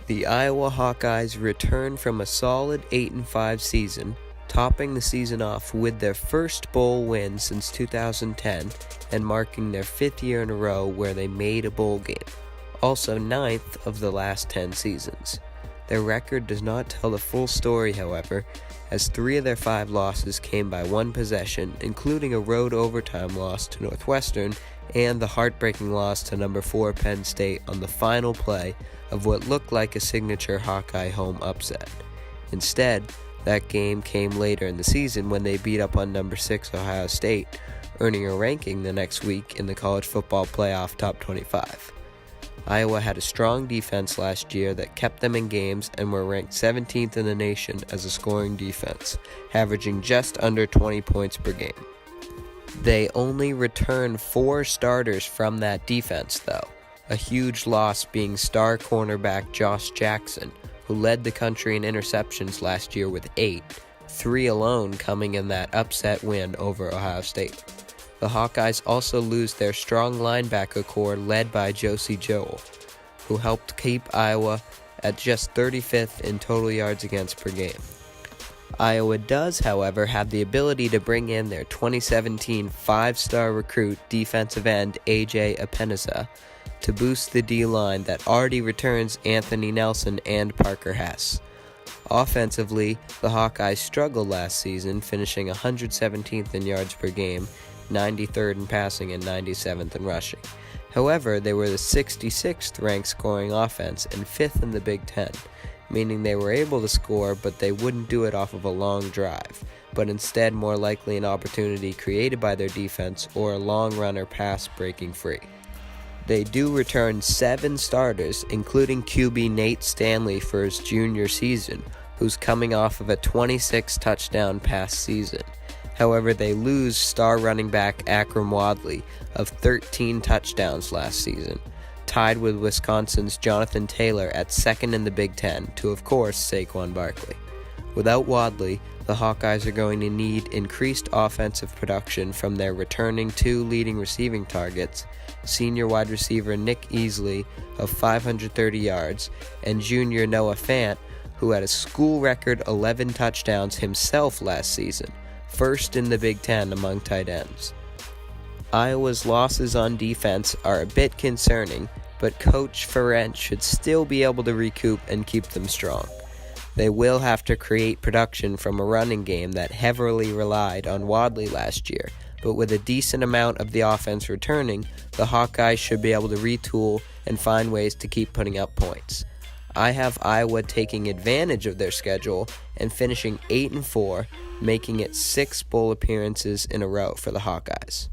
The Iowa Hawkeyes return from a solid 8-5 season, topping the season off with their first bowl win since 2010 and marking their 5th year in a row where they made a bowl game, also 9th of the last 10 seasons. Their record does not tell the full story, however, as 3 of their 5 losses came by 1 possession, including a road overtime loss to Northwestern and the heartbreaking loss to number 4 Penn State on the final play of what looked like a signature Hawkeye home upset. Instead, that game came later in the season when they beat up on number 6 Ohio State, earning a ranking the next week in the college football playoff top 25. Iowa had a strong defense last year that kept them in games and were ranked 17th in the nation as a scoring defense, averaging just under 20 points per game. They only returned 4 starters from that defense, though, a huge loss being star cornerback Josh Jackson, who led the country in interceptions last year with 8, 3 alone coming in that upset win over Ohio State. The Hawkeyes also lose their strong linebacker core led by Josie Joel, who helped keep Iowa at just 35th in total yards against per game. Iowa does, however, have the ability to bring in their 2017 5-star recruit defensive end A.J. Epinesa to boost the D-line that already returns Anthony Nelson and Parker Hess. Offensively, the Hawkeyes struggled last season, finishing 117th in yards per game, 93rd in passing, and 97th in rushing. However, they were the 66th ranked scoring offense and 5th in the Big Ten, meaning they were able to score, but they wouldn't do it off of a long drive, but instead more likely an opportunity created by their defense or a long runner pass breaking free. They do return 7 starters, including QB Nate Stanley for his junior season, who's coming off of a 26-touchdown pass season. However, they lose star running back Akram Wadley of 13 touchdowns last season, tied with Wisconsin's Jonathan Taylor at 2nd in the Big Ten to, of course, Saquon Barkley. Without Wadley, the Hawkeyes are going to need increased offensive production from their returning 2 leading receiving targets, senior wide receiver Nick Easley of 530 yards and junior Noah Fant, who had a school record 11 touchdowns himself last season, first in the Big Ten among tight ends. Iowa's losses on defense are a bit concerning, but Coach Ferentz should still be able to recoup and keep them strong. They will have to create production from a running game that heavily relied on Wadley last year, but with a decent amount of the offense returning, the Hawkeyes should be able to retool and find ways to keep putting up points. I have Iowa taking advantage of their schedule and finishing 8-4, making it 6 bowl appearances in a row for the Hawkeyes.